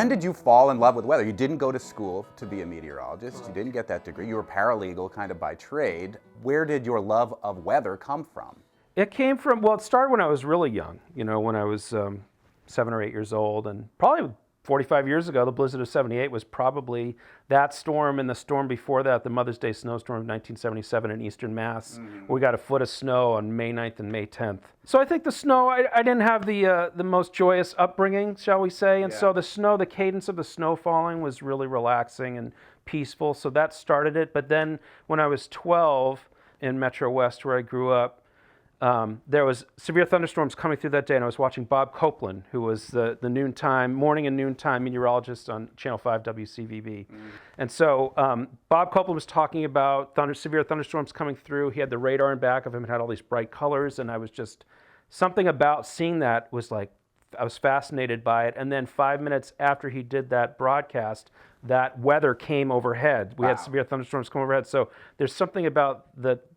When did you fall in love with weather? You didn't go to school to be a meteorologist. You didn't get that degree. You were paralegal kind of by trade. Where did your love of weather come from? It came from, well, it started when I was really young, when I was 7 or 8 years old, and probably 45 years ago, the blizzard of 78 was probably that storm, and the storm before that, the Mother's Day snowstorm of 1977 in Eastern Mass. We got a foot of snow on May 9th and May 10th. So I think the snow, I didn't have the most joyous upbringing, shall we say, and so the snow, the cadence of the snow falling was really relaxing and peaceful, so that started it. But then when I was 12 in Metro West, where I grew up, there was severe thunderstorms coming through that day, and I was watching Bob Copeland, who was the morning and noontime meteorologist on Channel 5 WCVB. And so Bob Copeland was talking about severe thunderstorms coming through. He had the radar in back of him. It had all these bright colors, and I was just, something about seeing that was like, I was fascinated by it. And then 5 minutes after he did that broadcast, that weather came overhead. We had severe thunderstorms come overhead. So there's something about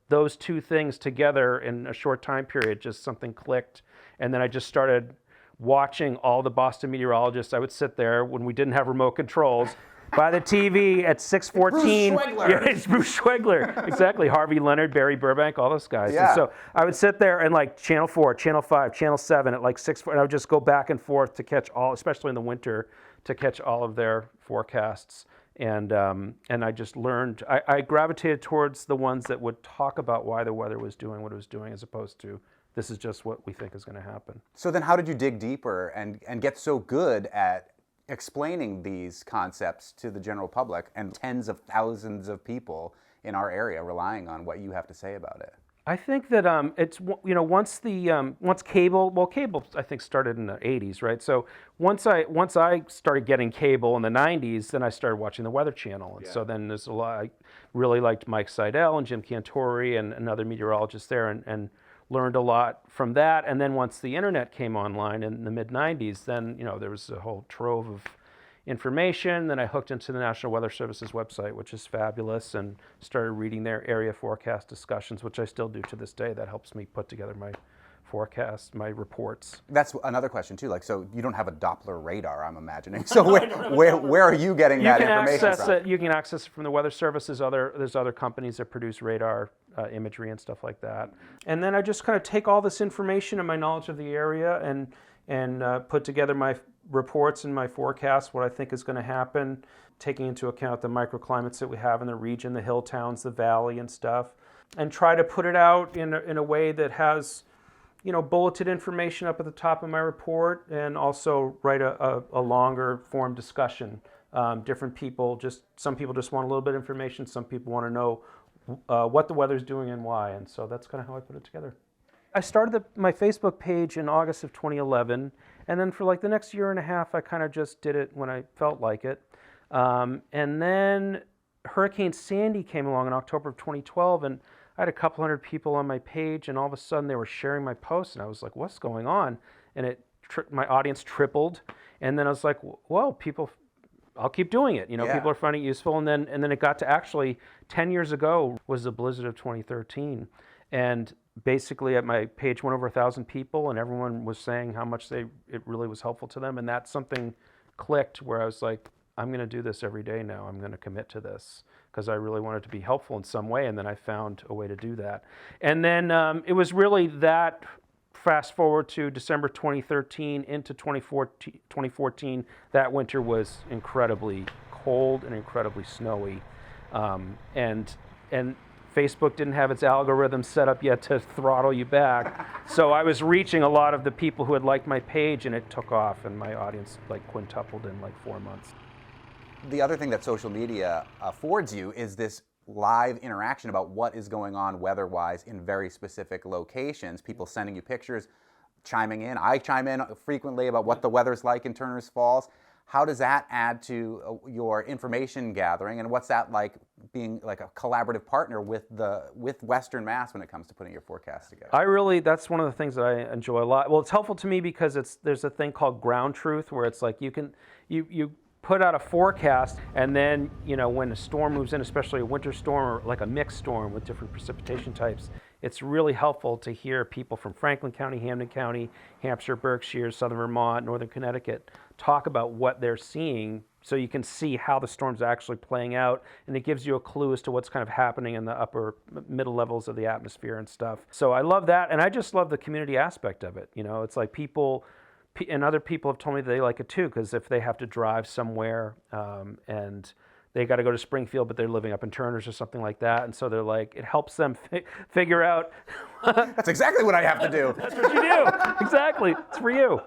those two things together in a short time period, just something clicked. And then I just started watching all the Boston meteorologists. I would sit there when we didn't have remote controls by the TV at 6:14. Bruce Schwegler. Yeah, it's Bruce Schwegler. Exactly. Harvey Leonard, Barry Burbank, all those guys. Yeah. And so I would sit there and like Channel 4, Channel 5, Channel 7 at like 6, and I would just go back and forth to catch all, especially in the winter, to catch all of their forecasts. And I just learned, I gravitated towards the ones that would talk about why the weather was doing what it was doing, as opposed to this is just what we think is going to happen. So then how did you dig deeper and get so good at explaining these concepts to the general public and tens of thousands of people in our area relying on what you have to say about it? I think that it's, once cable I think started in the 80s, right? So once I started getting cable in the 90s, then I started watching the Weather Channel. And so then there's a lot, I really liked Mike Seidel and Jim Cantori and another meteorologist there, and learned a lot from that. And then once the internet came online in the mid 90s, then, there was a whole trove of information. Then I hooked into the National Weather Service's website, which is fabulous, and started reading their area forecast discussions, which I still do to this day. That helps me put together my forecasts, my reports. That's another question too. Like, so you don't have a Doppler radar, I'm imagining. So where are you getting that information from? You can access it from the Weather Service. There's other companies that produce radar imagery and stuff like that. And then I just kind of take all this information and my knowledge of the area and put together my reports and my forecasts, what I think is going to happen, taking into account the microclimates that we have in the region, the hill towns, the valley and stuff, and try to put it out in a way that has, bulleted information up at the top of my report, and also write a longer form discussion. Different people, some people just want a little bit of information, some people want to know what the weather's doing and why, and so that's kind of how I put it together. I started my Facebook page in August of 2011, and then for like the next year and a half, I kind of just did it when I felt like it. And then Hurricane Sandy came along in October of 2012, and I had a couple hundred people on my page, and all of a sudden they were sharing my posts, and I was like, what's going on? And my audience tripled, and then I was like, well, I'll keep doing it. People are finding it useful, and then it got to actually 10 years ago was the blizzard of 2013, and basically my page went over 1,000 people, and everyone was saying how much it really was helpful to them, and that's something clicked where I was like, I'm going to do this every day now. I'm going to commit to this because I really wanted to be helpful in some way, and then I found a way to do that. And then it was really that, fast forward to December 2013 into 2014, that winter was incredibly cold and incredibly snowy, and Facebook didn't have its algorithm set up yet to throttle you back. So I was reaching a lot of the people who had liked my page, and it took off, and my audience like quintupled in like 4 months. The other thing that social media affords you is this live interaction about what is going on weather-wise in very specific locations. People sending you pictures, chiming in. I chime in frequently about what the weather's like in Turner's Falls. How does that add to your information gathering, and what's that like being like a collaborative partner with Western Mass when it comes to putting your forecast together? That's one of the things that I enjoy a lot. Well, it's helpful to me because there's a thing called ground truth, where it's like you put out a forecast, and then when a storm moves in, especially a winter storm or like a mixed storm with different precipitation types, it's really helpful to hear people from Franklin County, Hampden County, Hampshire, Berkshire, Southern Vermont, Northern Connecticut talk about what they're seeing, so you can see how the storm's actually playing out, and it gives you a clue as to what's kind of happening in the upper middle levels of the atmosphere and stuff. So I love that, and I just love the community aspect of it. It's like and other people have told me they like it too, because if they have to drive somewhere and they got to go to Springfield, but they're living up in Turner's or something like that, and so they're like, it helps them figure out. That's exactly what I have to do. That's what you do. Exactly. It's for you.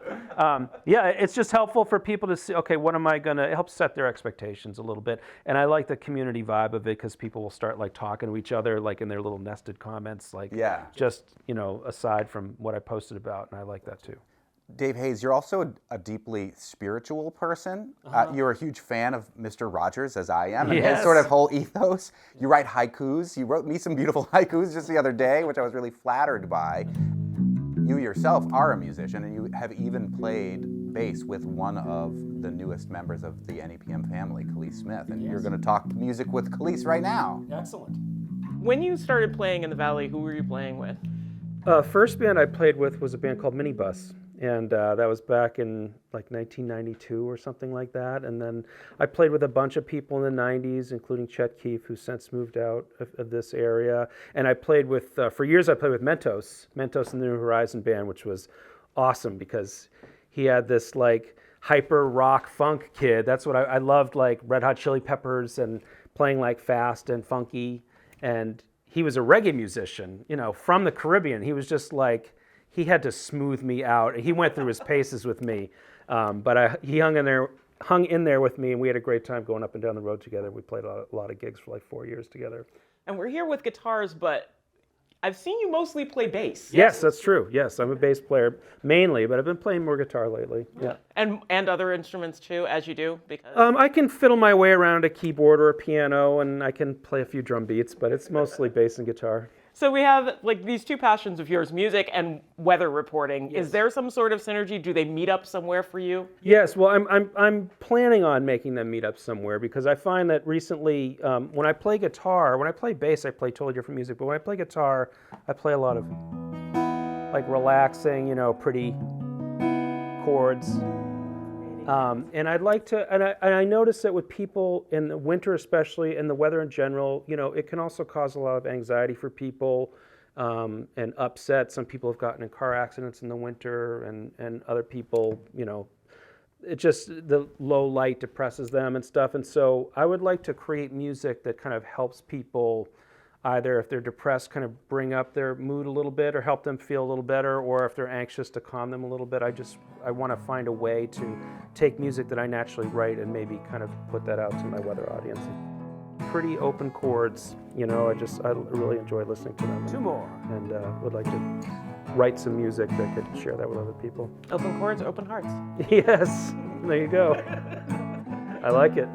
Yeah, it's just helpful for people to see, okay, what am I going to, it helps set their expectations a little bit. And I like the community vibe of it, because people will start like talking to each other, like in their little nested comments, like just, aside from what I posted about, and I like that too. Dave Hayes, you're also a deeply spiritual person. You're a huge fan of Mr. Rogers, as I am, and his sort of whole ethos. You write haikus. You wrote me some beautiful haikus just the other day, which I was really flattered by. You yourself are a musician, and you have even played bass with one of the newest members of the NEPM family, Khalees Smith, and you're going to talk music with Khalees right now. Excellent. When you started playing in the Valley, who were you playing with? First band I played with was a band called Minibus. And that was back in like 1992 or something like that. And then I played with a bunch of people in the 90s, including Chet Keefe, who's since moved out of this area. And I played with, for years I played with Mentos and the New Horizon Band, which was awesome because he had this like hyper rock funk kid. That's what I loved, like Red Hot Chili Peppers and playing like fast and funky. And he was a reggae musician, from the Caribbean. He was just like, he had to smooth me out. He went through his paces with me, but he hung in there with me, and we had a great time going up and down the road together. We played a lot of gigs for like 4 years together. And we're here with guitars, but I've seen you mostly play bass. Yes, that's true. Yes, I'm a bass player mainly, but I've been playing more guitar lately. Yeah. And other instruments too, as you do? Because I can fiddle my way around a keyboard or a piano, and I can play a few drum beats, but it's mostly bass and guitar. So we have like these two passions of yours, music and weather reporting. Yes. Is there some sort of synergy? Do they meet up somewhere for you? Yes, well, I'm planning on making them meet up somewhere, because I find that recently, when I play bass, I play totally different music. But when I play guitar, I play a lot of like relaxing, pretty chords. And I'd like to, and I notice that with people in the winter, especially, and the weather in general, it can also cause a lot of anxiety for people and upset. Some people have gotten in car accidents in the winter, and other people, it just, the low light depresses them and stuff. And so I would like to create music that kind of helps people, either if they're depressed, kind of bring up their mood a little bit or help them feel a little better, or if they're anxious, to calm them a little bit. I want to find a way to take music that I naturally write and maybe kind of put that out to my weather audience. Pretty open chords, I really enjoy listening to them. Two more. And would like to write some music that could share that with other people. Open chords, open hearts. Yes, there you go. I like it.